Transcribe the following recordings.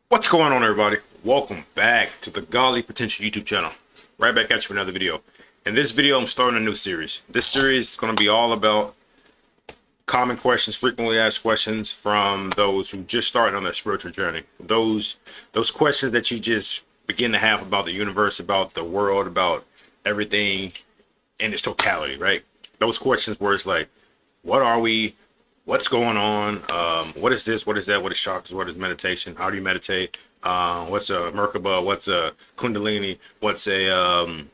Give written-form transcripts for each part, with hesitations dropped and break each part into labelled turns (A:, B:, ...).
A: What's going on, everybody? Welcome back to the Godly Potential YouTube channel. Right back at you with another video. In this video, I'm starting a new series. This series is going to be all about common questions, frequently asked questions from those who just started on their spiritual journey. Those questions that you just begin to have about the universe, about the world, about everything in its totality, right? Those questions where it's like, what are we? What's going on? What is this? What is that? What is chakras? What is meditation? How do you meditate? What's a Merkaba? What's a Kundalini? What's a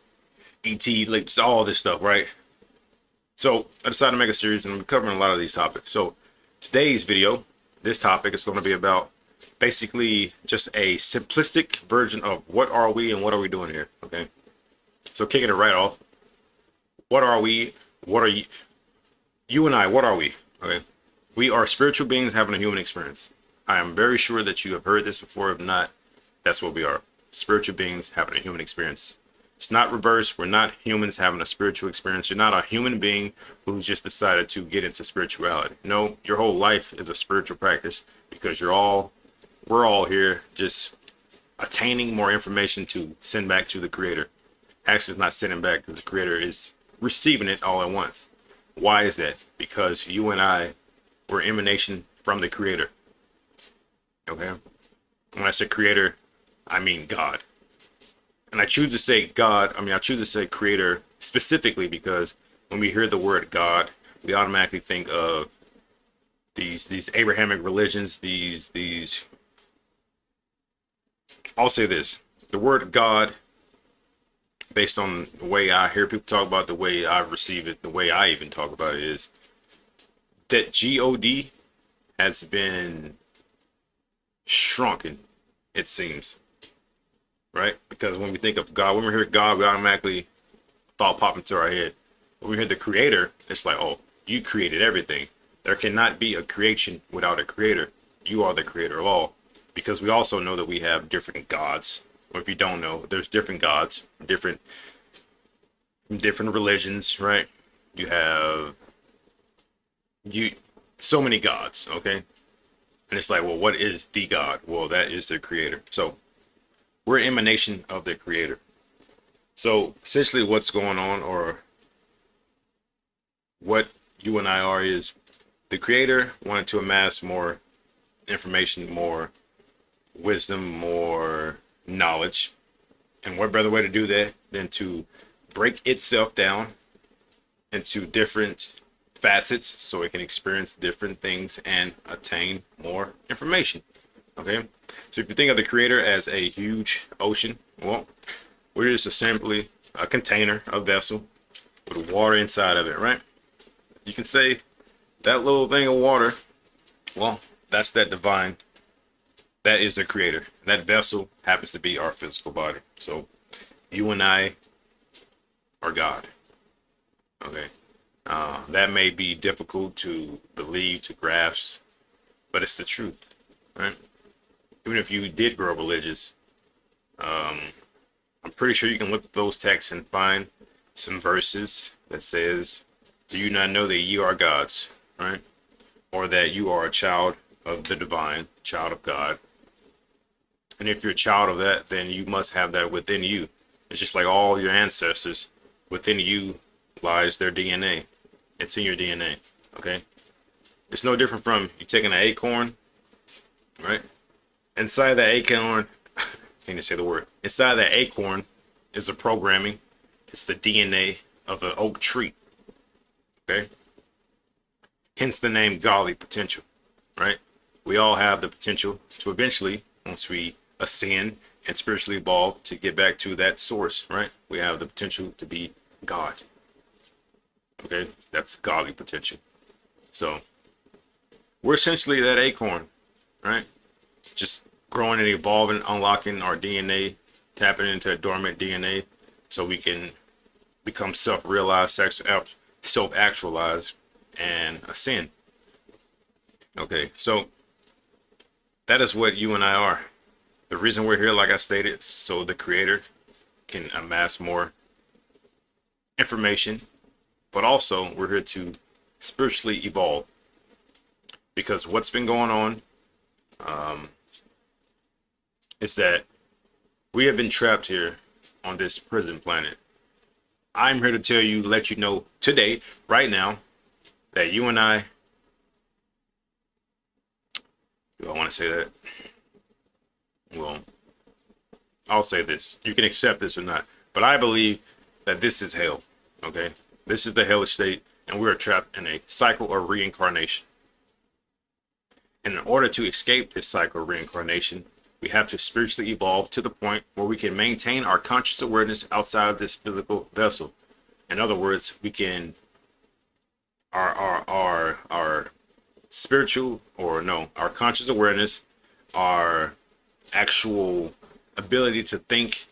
A: ET? Like just all this stuff, right? So I decided to make a series, and I'm covering a lot of these topics. So today's video, this topic is going to be about basically just a simplistic version of what are we and what are we doing here. Okay. So kicking it right off, what are we? What are you? You and I, what are we? Okay. We are spiritual beings having a human experience. I am very sure that you have heard this before. If not, that's what we are. Spiritual beings having a human experience. It's not reverse. We're not humans having a spiritual experience. You're not a human being who's just decided to get into spirituality. No, your whole life is a spiritual practice because we're all here just attaining more information to send back to the creator. Actually, it's not sending back because the creator is receiving it all at once. Why is that? Because you and I were emanation from the creator. Okay? When I say creator, I mean God. And I choose to say God, I choose to say creator specifically because when we hear the word God, we automatically think of these Abrahamic religions, these I'll say this. The word God, based on the way I hear people talk about it, the way I receive it, the way I even talk about it, is that God has been shrunken, it seems, right? Because when we think of God, when we hear God, we automatically thought pop into our head. When we hear the creator, it's like, oh, you created everything. There cannot be a creation without a creator. You are the creator of all. Because we also know that we have different gods. Or if you don't know, there's different gods, different religions, right? You have you so many gods, okay? And it's like, well, what is the God? Well, that is the creator. So we're an emanation of the creator. So essentially what's going on, or what you and I are, is the creator wanted to amass more information, more wisdom, more knowledge. And what better way to do that than to break itself down into different facets so it can experience different things and attain more information. Okay, so if you think of the creator as a huge ocean, well, we're just simply a container, a vessel with water inside of it, right? You can say that little thing of water, well, that's that divine, that is the creator. That vessel happens to be our physical body. So you and I are God. Okay. That may be difficult to believe, to grasp, but it's the truth, right? Even if you did grow up religious, I'm pretty sure you can look at those texts and find some verses that says, "Do you not know that you are gods?" Right? Or that you are a child of the divine, child of God. And if you're a child of that, then you must have that within you. It's just like all your ancestors, within you lies their DNA. It's in your DNA. Okay? It's no different from you taking an acorn, right? Inside that acorn, I can't even say the word. Inside that acorn is a programming. It's the DNA of the oak tree. Okay? Hence the name Godly Potential, right? We all have the potential to eventually, once we ascend and spiritually evolve, to get back to that source, right? We have the potential to be God. Okay? That's Godly Potential. So we're essentially that acorn, right? Just growing and evolving, unlocking our DNA, tapping into a dormant DNA so we can become self-realized, self-actualized, and ascend. Okay, so that is what you and I are. The reason we're here, like I stated, so the creator can amass more information, but also we're here to spiritually evolve. Because what's been going on, um, is that we have been trapped here on this prison planet. I'm here to tell you, let you know today, right now, that you and I, do I want to say that? Well, I'll say this. You can accept this or not. But I believe that this is hell. Okay? This is the hellish state, and we are trapped in a cycle of reincarnation. And in order to escape this cycle of reincarnation, we have to spiritually evolve to the point where we can maintain our conscious awareness outside of this physical vessel. In other words, we can our spiritual, or no, our conscious awareness, our actual ability to think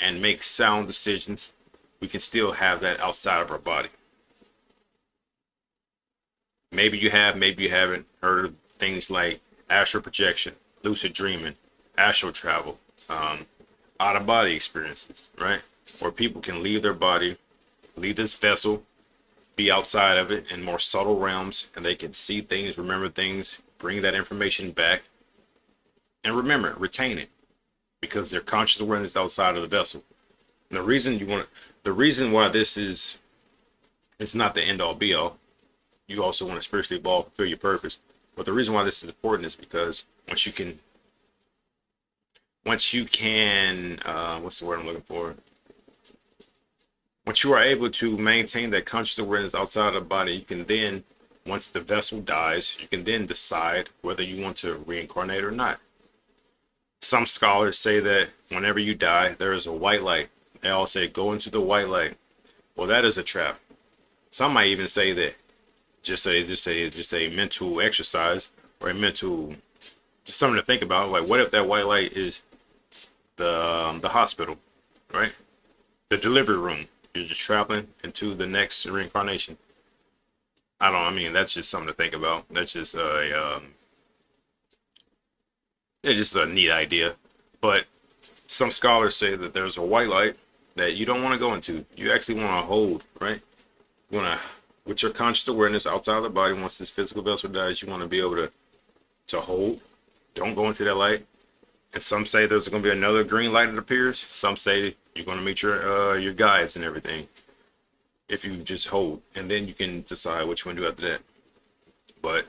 A: and make sound decisions, we can still have that outside of our body. Maybe you have, maybe you haven't heard of things like astral projection, lucid dreaming, astral travel, out of body experiences, right? Where people can leave their body, leave this vessel, be outside of it in more subtle realms, and they can see things, remember things, bring that information back, and remember, retain it, because their conscious awareness is outside of the vessel. And the reason why this is, it's not the end all be all. You also want to spiritually evolve, fulfill your purpose. But the reason why this is important is because once you can, what's the word I'm looking for? Once you are able to maintain that conscious awareness outside of the body, you can then, once the vessel dies, you can then decide whether you want to reincarnate or not. Some scholars say that whenever you die, there is a white light. They all say, go into the white light. Well, that is a trap. Some might even say that just a mental exercise, or a mental, just something to think about. Like, what if that white light is the hospital, right? The delivery room. You're just traveling into the next reincarnation. I mean, that's just something to think about. That's just it's just a neat idea. But some scholars say that there's a white light that you don't want to go into. You actually want to hold, right? You want to, with your conscious awareness outside of the body, once this physical vessel dies, you want to be able to hold. Don't go into that light. And some say there's going to be another green light that appears. Some say you're going to meet your guides and everything if you just hold, and then you can decide which one to do after that. But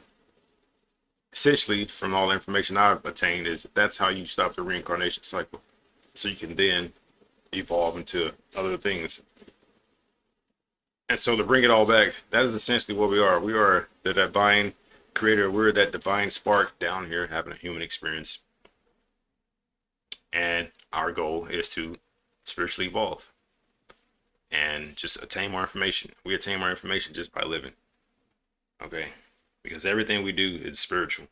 A: essentially, from all the information I've obtained, is that's how you stop the reincarnation cycle, so you can then evolve into other things. And so to bring it all back, that is essentially what we are. We are the divine creator. We're that divine spark down here having a human experience. And our goal is to spiritually evolve and just attain more information. We attain more information just by living. Okay? Because everything we do is spiritual.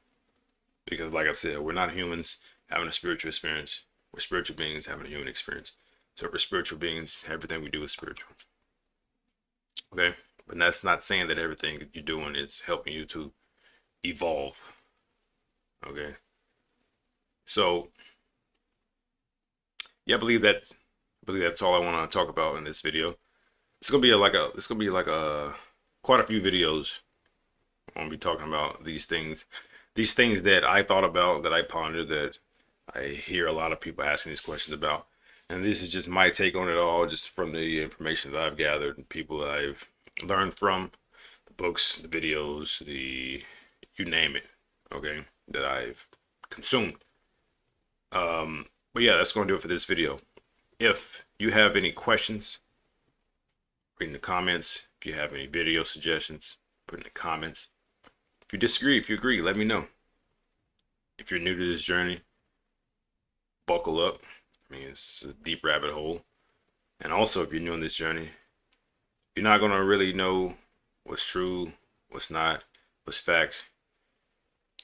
A: Because like I said, we're not humans having a spiritual experience. We're spiritual beings having a human experience. So if we're spiritual beings, everything we do is spiritual. Okay? But that's not saying that everything you're doing is helping you to evolve. Okay? So yeah, I believe that's all I want to talk about in this video. It's gonna be quite a few videos. I'm gonna be talking about these things that I thought about, that I pondered, that I hear a lot of people asking these questions about. And this is just my take on it all, just from the information that I've gathered and people that I've learned from, the books, the videos, you name it, okay, that I've consumed. But yeah, that's going to do it for this video. If you have any questions, put in the comments. If you have any video suggestions, put in the comments. If you disagree, if you agree, let me know. If you're new to this journey, buckle up. I mean, it's a deep rabbit hole. And also, if you're new in this journey, you're not going to really know what's true, what's not, what's fact,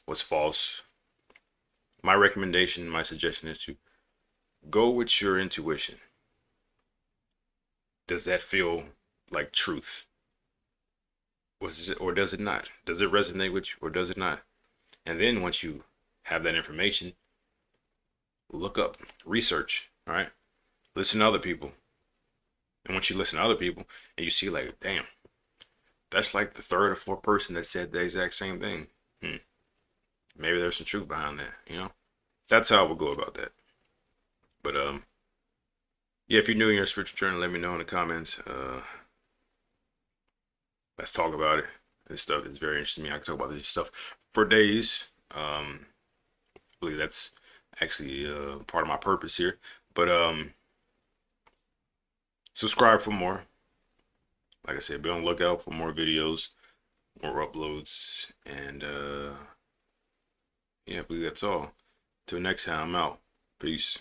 A: what's false. My recommendation, my suggestion is to go with your intuition. Does that feel like truth? Or does it not? Does it resonate with you, or does it not? And then once you have that information, look up, research, all right? Listen to other people. And once you listen to other people and you see like, damn, that's like the third or fourth person that said the exact same thing. Maybe there's some truth behind that, you know? That's how I would go about that. But yeah, if you're new in your spiritual journey, let me know in the comments. Let's talk about it. This stuff is very interesting to me. I can talk about this stuff for days. I believe that's actually part of my purpose here. But subscribe for more. Like I said, be on the lookout for more videos, more uploads, and yeah, I believe that's all. Till next time, I'm out. Peace.